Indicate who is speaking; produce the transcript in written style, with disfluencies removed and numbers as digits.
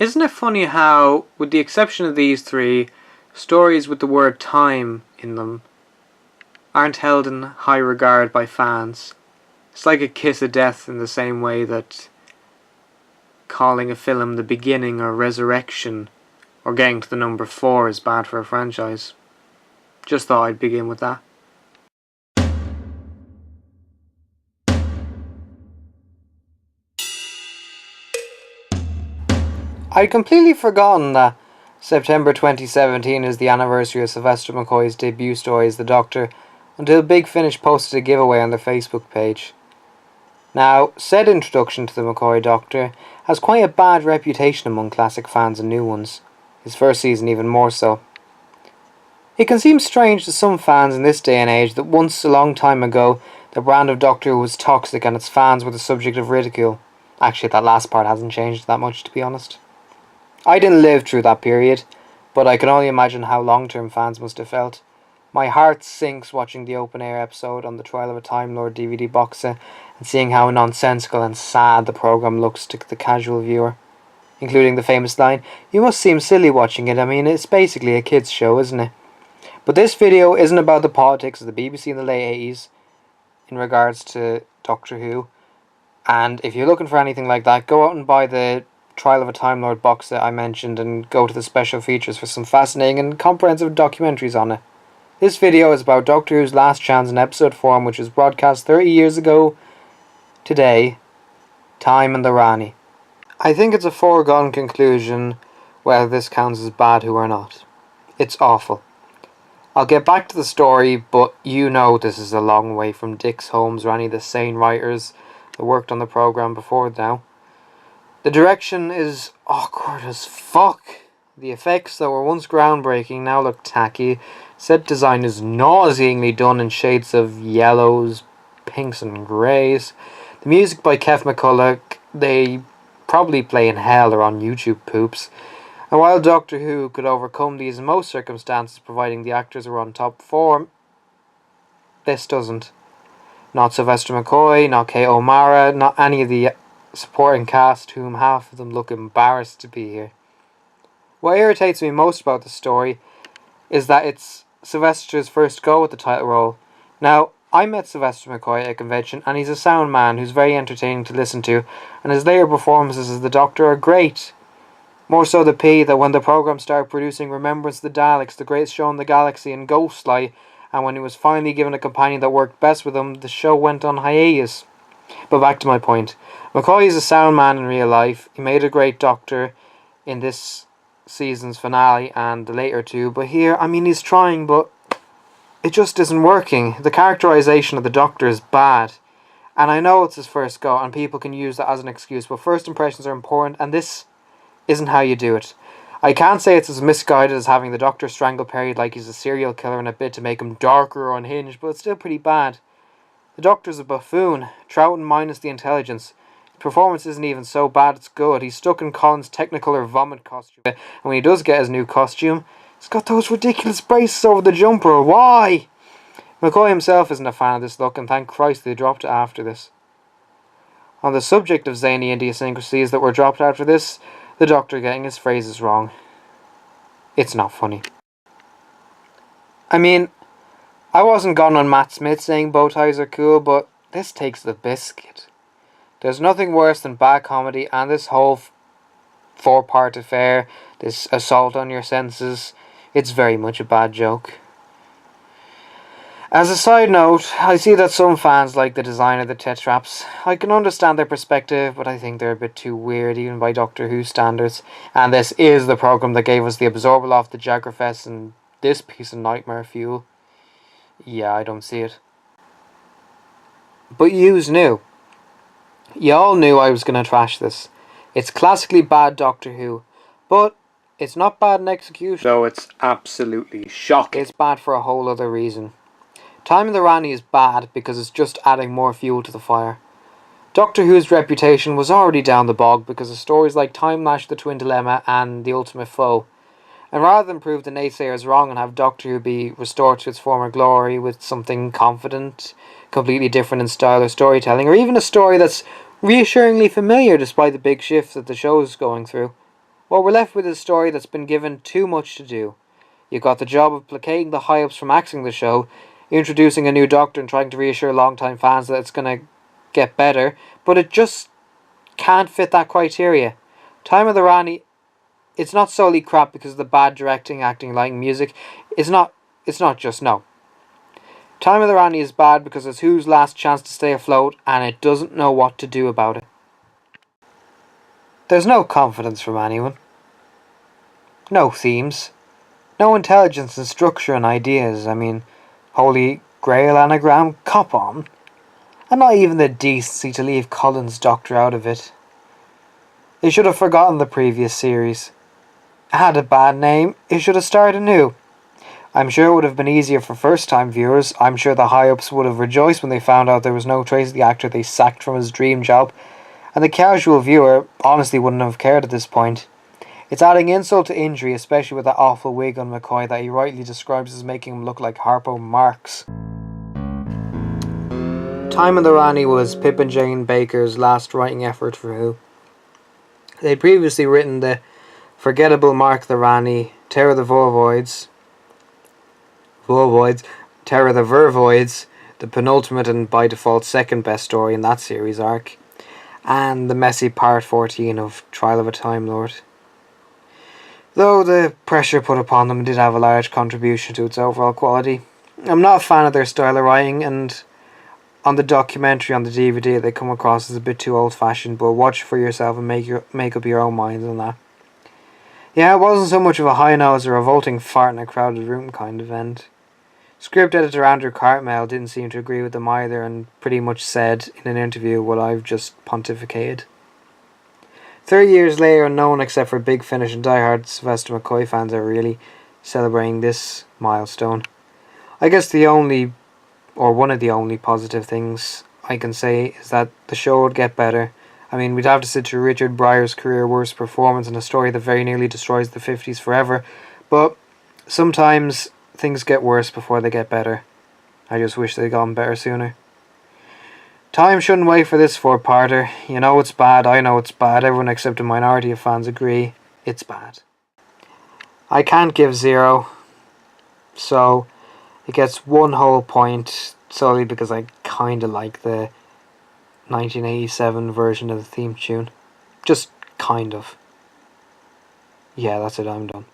Speaker 1: Isn't it funny how, with the exception of these three, stories with the word time in them aren't held in high regard by fans? It's like a kiss of death in the same way that calling a film The Beginning or Resurrection or getting to the number 4 is bad for a franchise. Just thought I'd begin with that. I'd completely forgotten that September 2017 is the anniversary of Sylvester McCoy's debut story as the Doctor, until Big Finish posted a giveaway on their Facebook page. Now, said introduction to the McCoy Doctor has quite a bad reputation among classic fans and new ones, his first season even more so. It can seem strange to some fans in this day and age that once a long time ago the brand of Doctor Who was toxic and its fans were the subject of ridicule. Actually, that last part hasn't changed that much, to be honest. I didn't live through that period, but I can only imagine how long-term fans must have felt. My heart sinks watching the open-air episode on the Trial of a Time Lord DVD box set and seeing how nonsensical and sad the programme looks to the casual viewer, including the famous line, "You must seem silly watching it, I mean, it's basically a kids' show, isn't it?" But this video isn't about the politics of the BBC in the late 80s in regards to Doctor Who, and if you're looking for anything like that, go out and buy the Trial of a Time Lord box set I mentioned and go to the special features for some fascinating and comprehensive documentaries on it. This video is about Doctor Who's last chance in episode form, which was broadcast 30 years ago today, Time and the Rani. I think it's a foregone conclusion whether this counts as bad Who or not. It's awful. I'll get back to the story, but you know this is a long way from Dix, Holmes, Rani, the sane writers that worked on the programme before now. The direction is awkward as fuck. The effects that were once groundbreaking now look tacky. Set design is nauseatingly done in shades of yellows, pinks and greys. The music by Kev McCulloch, they probably play in hell or on YouTube poops. And while Doctor Who could overcome these in most circumstances providing the actors are on top form, this doesn't. Not Sylvester McCoy, not Kate O'Mara, not any of the supporting cast, whom half of them look embarrassed to be here. What irritates me most about the story is that it's Sylvester's first go at the title role. Now, I met Sylvester McCoy at a convention, and he's a sound man who's very entertaining to listen to, and his later performances as the Doctor are great. More so the P that when the programme started producing Remembrance of the Daleks, The Greatest Show in the Galaxy and Ghostlight, and when he was finally given a companion that worked best with him, the show went on hiatus. But back to my point. McCoy is a sound man in real life. He made a great Doctor in this season's finale and the later two, but here, I mean, he's trying, but it just isn't working. The characterization of the Doctor is bad. And I know it's his first go, and people can use that as an excuse, but first impressions are important, and this isn't how you do it. I can't say it's as misguided as having the Doctor strangle Perry like he's a serial killer in a bid to make him darker or unhinged, but it's still pretty bad. The Doctor's a buffoon, Troughton minus the intelligence. His performance isn't even so bad it's good. He's stuck in Colin's Technicolor vomit costume, and when he does get his new costume, he's got those ridiculous braces over the jumper. Why? McCoy himself isn't a fan of this look, and thank Christ they dropped it after this. On the subject of zany idiosyncrasies that were dropped after this, the Doctor getting his phrases wrong. It's not funny. I mean, I wasn't gone on Matt Smith saying bow ties are cool, but this takes the biscuit. There's nothing worse than bad comedy, and this whole four-part affair, this assault on your senses, it's very much a bad joke. As a side note, I see that some fans like the design of the Tetraps. I can understand their perspective, but I think they're a bit too weird even by Doctor Who standards. And this is the programme that gave us the Absorbaloff, the Jaggerfest, and this piece of nightmare fuel. Yeah, I don't see it. But yous knew. You all knew I was going to trash this. It's classically bad Doctor Who, but it's not bad in execution. Though it's absolutely shocking. It's bad for a whole other reason. Time in the Rani is bad because it's just adding more fuel to the fire. Doctor Who's reputation was already down the bog because of stories like Time Lash, The Twin Dilemma and The Ultimate Foe. And rather than prove the naysayers wrong and have Doctor Who be restored to its former glory with something confident, completely different in style or storytelling, or even a story that's reassuringly familiar despite the big shifts that the show is going through, What we're left with is a story that's been given too much to do. You got the job of placating the high-ups from axing the show, introducing a new doctor and trying to reassure long-time fans that it's going to get better, but it just can't fit that criteria. Time of the Rani, it's not solely crap because of the bad directing, acting, lighting, music. It's not just, no. Time of the Rani is bad because it's Who's last chance to stay afloat and it doesn't know what to do about it. There's no confidence from anyone. No themes. No intelligence and structure and ideas. I mean, Holy Grail anagram, cop on. And not even the decency to leave Colin's doctor out of it. They should have forgotten the previous series. It had a bad name, it should have started anew. I'm sure it would have been easier for first-time viewers. I'm sure the high-ups would have rejoiced when they found out there was no trace of the actor they sacked from his dream job. And the casual viewer honestly wouldn't have cared at this point. It's adding insult to injury, especially with that awful wig on McCoy that he rightly describes as making him look like Harpo Marx. Time of the Rani was Pip and Jane Baker's last writing effort for Who. They'd previously written the forgettable Mark the Rani, Terror the Vervoids, Terror the Vervoids, the penultimate and by default second best story in that series arc, and the messy part 14 of Trial of a Time Lord. Though the pressure put upon them did have a large contribution to its overall quality. I'm not a fan of their style of writing, and on the documentary on the DVD they come across as a bit too old-fashioned, but watch for yourself and make up your own minds on that. Yeah, it wasn't so much of a high-nosed or revolting fart in a crowded room kind of end. Script editor Andrew Cartmel didn't seem to agree with them either and pretty much said in an interview what I've just pontificated. 30 years later, no one except for Big Finish and diehard Sylvester McCoy fans are really celebrating this milestone. I guess the only, or one of the only positive things I can say is that the show would get better. I mean, we'd have to sit through Richard Pryor's career worst performance in a story that very nearly destroys the 50s forever, but sometimes things get worse before they get better. I just wish they'd gotten better sooner. Time shouldn't wait for this four-parter. You know it's bad, I know it's bad, everyone except a minority of fans agree. It's bad. I can't give 0, so it gets 1 whole point solely because I kinda like the 1987 version of the theme tune. Just kind of. Yeah, that's it, I'm done.